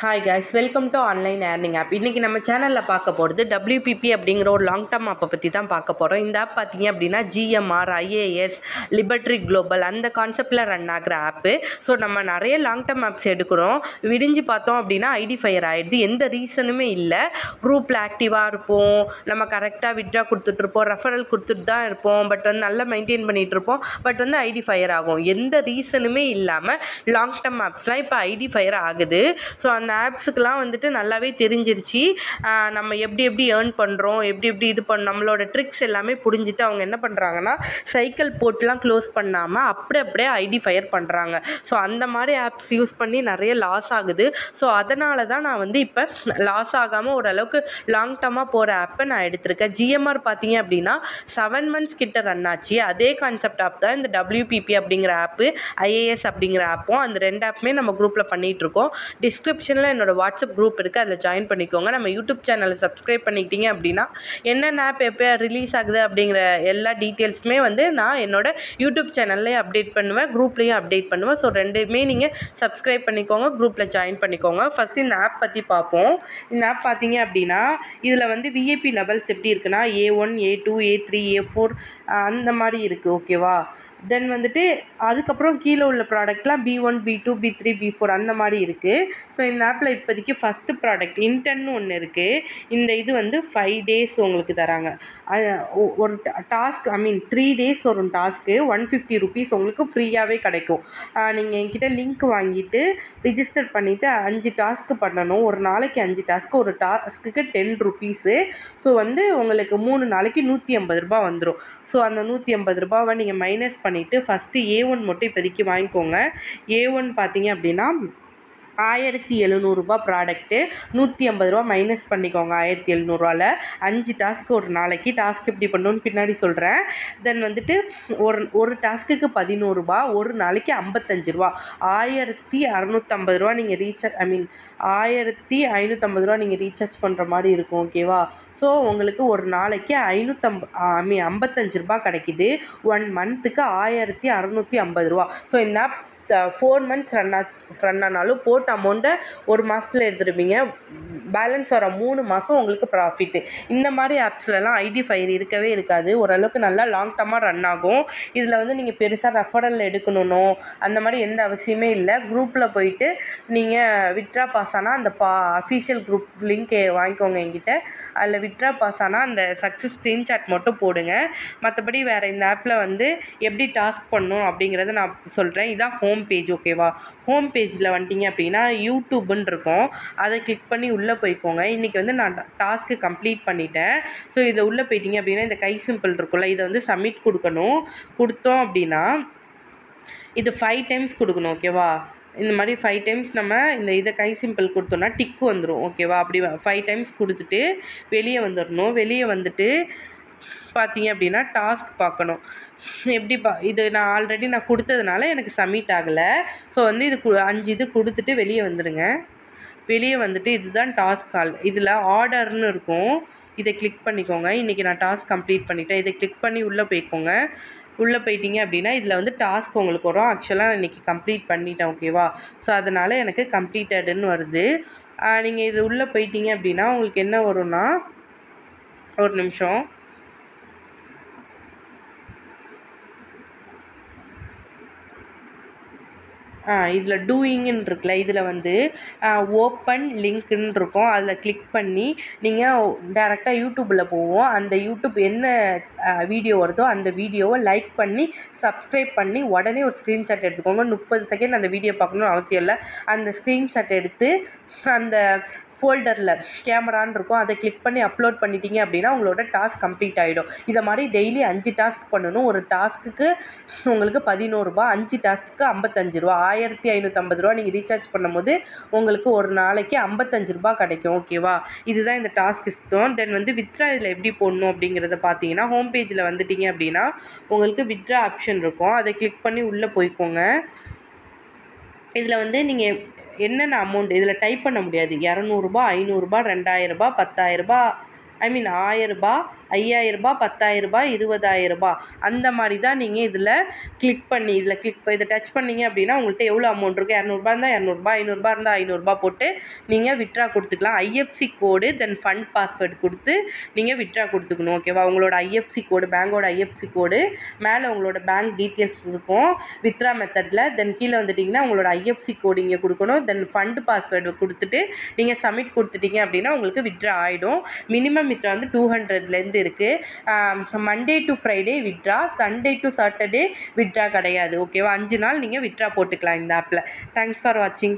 Hi guys, welcome to online earning app. இன்றைக்கி நம்ம சேனலில் பார்க்க போகிறது WPP அப்படிங்கிற ஒரு லாங் டேர்ம் ஆப்பை பற்றி தான் பார்க்க போகிறோம். இந்த ஆப் பார்த்திங்க அப்படின்னா GMR, IAS, லிபர்ட்ரி குளோபல் அந்த கான்செப்டில் ரன் ஆகிற ஆப்பு. ஸோ நம்ம நிறைய லாங் டேர்ம் ஆப்ஸ் எடுக்கிறோம். விடிஞ்சு பார்த்தோம் அப்படின்னா ஐடி ஃபயர் ஆகிடுது. எந்த ரீசனுமே இல்லை. குரூப்பில் ஆக்டிவாக இருப்போம், நம்ம கரெக்டாக விட்ரா கொடுத்துட்ருப்போம், ரெஃபரல் கொடுத்துட்டு தான் இருப்போம், பட் வந்து நல்லா மெயின்டைன் பண்ணிகிட்ருப்போம். பட் வந்து ஐடி ஃபயர் ஆகும். எந்த ரீசனுமே இல்லாமல் லாங் டேர்ம் ஆப்ஸ்லாம் இப்போ ஐடி ஃபயர் ஆகுது. ஸோ அந்த ஆப்ஸுக்கெலாம் வந்துட்டு நல்லாவே தெரிஞ்சிருச்சு நம்ம எப்படி ஏர்ன் பண்ணுறோம், எப்படி இது நம்மளோட ட்ரிக்ஸ் எல்லாமே புரிஞ்சுட்டு அவங்க என்ன பண்ணுறாங்கன்னா சைக்கிள் போட்டுலாம் க்ளோஸ் பண்ணாமல் அப்படியே ஐடி ஃபயர் பண்ணுறாங்க. ஸோ அந்த மாதிரி ஆப்ஸ் யூஸ் பண்ணி நிறைய லாஸ் ஆகுது. ஸோ அதனால தான் நான் வந்து இப்போ லாஸ் ஆகாமல் ஓரளவுக்கு லாங் டேர்மாக போகிற ஆப்பை நான் எடுத்திருக்கேன். GMR பார்த்தீங்க அப்படின்னா 7 months கிட்ட ரன் ஆச்சு. அதே கான்செப்ட் ஆப் தான் இந்த WPP அப்படிங்கிற ஆப்பு, IAS அப்படிங்கிற ஆப்பும். அந்த 2 ஆப்புமே நம்ம குரூப்பில் பண்ணிகிட்ருக்கோம். டிஸ்கிரிப்ஷனில் என்னோடய வாட்ஸ்அப் குரூப் இருக்குது, அதில் ஜாயின் பண்ணிக்கோங்க. நம்ம யூடியூப் சேனலை சப்ஸ்கிரைப் பண்ணிக்கிட்டீங்க அப்படின்னா என்னென்ன ஆப் எப்போ ரிலீஸ் ஆகுது அப்படிங்கிற எல்லா டீட்டெயில்ஸுமே வந்து நான் என்னோடய யூடியூப் சேனல்லையும் அப்டேட் பண்ணுவேன், குரூப்லேயும் அப்டேட் பண்ணுவேன். ஸோ ரெண்டுமே நீங்கள் சப்ஸ்கிரைப் பண்ணிக்கோங்க, குரூப்பில் ஜாயின் பண்ணிக்கோங்க. ஃபஸ்ட்டு இந்த ஆப் பற்றி பார்ப்போம். இந்த ஆப் பார்த்தீங்க அப்படின்னா இதில் வந்து VIP லெவல்ஸ் எப்படி இருக்குன்னா A1, A2, A3, A4 அந்த மாதிரி இருக்குது. ஓகேவா? தென் வந்துட்டு அதுக்கப்புறம் கீழே உள்ள ப்ராடக்ட்லாம் B1, B2, B3, B4 அந்த மாதிரி இருக்குது. ஸோ இந்த ஆப்பில் இப்போதைக்கு ஃபஸ்ட்டு ப்ராடக்ட் இன்டர்ன்னு ஒன்று இருக்குது. இந்த இது வந்து 5 days உங்களுக்கு தராங்க. ஒரு டாஸ்க் 3 days ஒரு டாஸ்க்கு 150 rupees உங்களுக்கு ஃப்ரீயாகவே கிடைக்கும். நீங்கள் என்கிட்ட லிங்க் வாங்கிட்டு ரிஜிஸ்டர் பண்ணிவிட்டு 5 டாஸ்க்கு பண்ணணும். ஒரு நாளைக்கு 5 டாஸ்க்கு, ஒரு டாஸ்க்குக்கு 10 rupees. ஸோ வந்து உங்களுக்கு 3 நாளைக்கு 150 ரூபா வந்துடும். ஸோ அந்த 150 ரூபாவை நீங்கள் மைனஸ் பண்ணிவிட்டு ஃபஸ்ட்டு A1 மட்டும் இப்போதைக்கு வாங்கிக்கோங்க. A1 பார்த்தீங்க அப்படின்னா 1700 ரூபா ப்ராடக்ட்டு, 150 ரூபா மைனஸ் பண்ணிக்கோங்க. 1700 ரூபாவில் 5 டாஸ்க்கு ஒரு நாளைக்கு. டாஸ்க் எப்படி பண்ணணும்னு பின்னாடி சொல்கிறேன். தென் வந்துட்டு ஒரு டாஸ்க்குக்கு 11 ரூபா, ஒரு நாளைக்கு 55 ரூபா, 1650 ரூபா நீங்கள் 1550 ரூபா நீங்கள் ரீசார்ஜ் பண்ணுற மாதிரி இருக்கும். ஓகேவா? ஸோ உங்களுக்கு ஒரு நாளைக்கு 55 ரூபா கிடைக்கிது. 1 மந்த்துக்கு 1650 ரூபா. ஸோ இந்த ஆப் 4 months ரன் ஆனாலும் போட்ட அமௌண்ட்டை ஒரு மாதத்தில் எடுத்துருப்பீங்க. பேலன்ஸ் வர 3 மாதம் உங்களுக்கு ப்ராஃபிட்டு. இந்த மாதிரி ஆப்ஸ்லலாம் ஐடி ஃபயர் இருக்கவே இருக்காது. ஓரளவுக்கு நல்லா லாங் டேர்மாக ரன் ஆகும். இதில் வந்து நீங்கள் பெருசாக ரெஃபரல் எடுக்கணும் அந்த மாதிரி எந்த அவசியமே இல்லை. குரூப்பில் போயிட்டு நீங்கள் விட்ரா பாஸ் ஆனால் அந்த அஃபீஷியல் குரூப் லிங்க் வாங்கிக்கோங்க என்கிட்ட. அதில் விட்ரா பாஸ் ஆனால் அந்த சக்ஸஸ் ஸ்க்ரீன்ஷாட் மட்டும் போடுங்க. மற்றபடி வேறு இந்த ஆப்பில் வந்து எப்படி டாஸ்க் பண்ணணும் அப்படிங்கிறத நான் சொல்கிறேன். இதான் ஹோம் பேஜ். ஓகேவா? ஹோம் பேஜில் வந்துட்டிங்க அப்படின்னா யூடியூப்னு இருக்கும், அதை கிளிக் பண்ணி உள்ளே போய்க்கோங்க. இன்றைக்கி வந்து நான் டாஸ்க்கு கம்ப்ளீட் பண்ணிட்டேன். ஸோ இதை உள்ளே போயிட்டிங்க அப்படின்னா இந்த கை சிம்பிள் இருக்குல்ல, இதை வந்து சப்மிட் கொடுக்கணும். கொடுத்தோம் அப்படின்னா இது 5 times கொடுக்கணும். ஓகேவா? இந்த மாதிரி 5 times நம்ம இதை கை சிம்பிள் கொடுத்தோன்னா டிக்கு வந்துடும். ஓகேவா? அப்படி 5 times கொடுத்துட்டு வெளியே வந்துடணும். வெளியே வந்துட்டு பார்த்தீங்க அப்படின்னா டாஸ்க் பார்க்கணும். எப்படி இது நான் ஆல்ரெடி கொடுத்ததுனால எனக்கு சப்மிட் ஆகலை. ஸோ வந்து இது 5 இது கொடுத்துட்டு வெளியே வந்துடுங்க. வெளியே வந்துட்டு இதுதான் டாஸ்க் கால். இதில் ஆர்டர்னு இருக்கும், இதை கிளிக் பண்ணிக்கோங்க. இன்றைக்கி நான் டாஸ்க் கம்ப்ளீட் பண்ணிட்டேன். இதை கிளிக் பண்ணி உள்ளே போய்க்கோங்க. உள்ளே போயிட்டீங்க அப்படின்னா இதில் வந்து டாஸ்க் உங்களுக்கு வரும். ஆக்சுவலாக நான் இன்றைக்கி கம்ப்ளீட் பண்ணிட்டேன். ஓகேவா? ஸோ அதனால் எனக்கு கம்ப்ளீட்டடுன்னு வருது. நீங்கள் இது உள்ளே போயிட்டீங்க அப்படின்னா உங்களுக்கு என்ன வரும்னா, ஒரு நிமிஷம், இதில் டூயிங்குன்னு இருக்குல்ல, இதில் வந்து ஓப்பன் லிங்க்குன்னு இருக்கும். அதில் கிளிக் பண்ணி நீங்கள் டேரெக்டாக யூடியூப்பில் போவோம். அந்த யூடியூப் என்ன வீடியோ வருதோ அந்த வீடியோவை லைக் பண்ணி சப்ஸ்கிரைப் பண்ணி உடனே ஒரு ஸ்க்ரீன்ஷாட் எடுத்துக்கோங்க. 30 செகண்ட் அந்த வீடியோ பார்க்கணுன்னு அவசியம் இல்லை. அந்த ஸ்க்ரீன்ஷாட் எடுத்து அந்த ஃபோல்டரில் கேமரான்னு இருக்கும், அதை கிளிக் பண்ணி அப்லோட் பண்ணிட்டீங்க அப்படின்னா உங்களோட டாஸ்க் கம்ப்ளீட் ஆகிடும். இதை மாதிரி டெய்லி 5 டாஸ்க் பண்ணணும். ஒரு டாஸ்க்குக்கு உங்களுக்கு 11 ரூபா, 5 டாஸ்க்கு 55 ரூபா, 1550 ரூபா நீங்கள் ரீசார்ஜ் பண்ணும்போது உங்களுக்கு ஒரு நாளைக்கு 55 ரூபா கிடைக்கும். ஓகேவா? இதுதான் இந்த டாஸ்க் சிஸ்டம். தென் வந்து வித்ரா இதில் எப்படி போடணும் அப்படிங்கிறத பார்த்தீங்கன்னா ஹோம் பேஜில் வந்துட்டிங்க அப்படின்னா உங்களுக்கு வித்ரா ஆப்ஷன் இருக்கும், அதை கிளிக் பண்ணி உள்ளே போய்க்கோங்க. இதில் வந்து நீங்கள் என்னென்ன அமௌண்ட் இதில் டைப் பண்ண முடியாது. 200 ரூபா, 500 ரூபா, 2000 ரூபா, 10,000 ரூபா, ஐ மீன் 1000 ரூபாய், 5000 ரூபாய், 10,000 ரூபாய், 20,000 ரூபாய் அந்த மாதிரி தான் நீங்கள் இதில் இதை டச் பண்ணிங்க அப்படின்னா உங்கள்கிட்ட எவ்வளோ அமௌண்ட் இருக்குது, 200 இருந்தால் 200, 500 இருந்தால் 500 போட்டு நீங்கள் வித்ட்ரா கொடுத்துக்கலாம். ஐஎஃப்சி கோடு தென் ஃபண்ட் பாஸ்வேர்டு கொடுத்து நீங்கள் வித்ட்ரா கொடுத்துக்கணும். ஓகேவா? உங்களோட ஐஎஃப்சி கோடு, பேங்கோட ஐஎஃப்சி கோடு, மேலே உங்களோட பேங்க் டீட்டெயில்ஸ் இருக்கும் வித்ட்ரா மெத்தடில். தென் கீழே வந்துட்டிங்கன்னா உங்களோட ஐஎஃப்சி கோடு இங்கே கொடுக்கணும். தென் ஃபண்ட் பாஸ்வேர்டு கொடுத்துட்டு நீங்கள் சப்மிட் கொடுத்துட்டீங்க அப்படின்னா உங்களுக்கு வித்ட்ரா ஆகிடும். மினிமம் வித்ட்ரா வந்து 200லேருந்து இருக்குது. Monday to Friday withdraw, Sunday to Saturday withdraw கிடையாது. ஓகேவா? 5 நாள் நீங்கள் வித்ட்ரா போட்டுக்கலாம் இந்த ஆப்பில். தேங்க்ஸ் ஃபார் வாட்சிங்.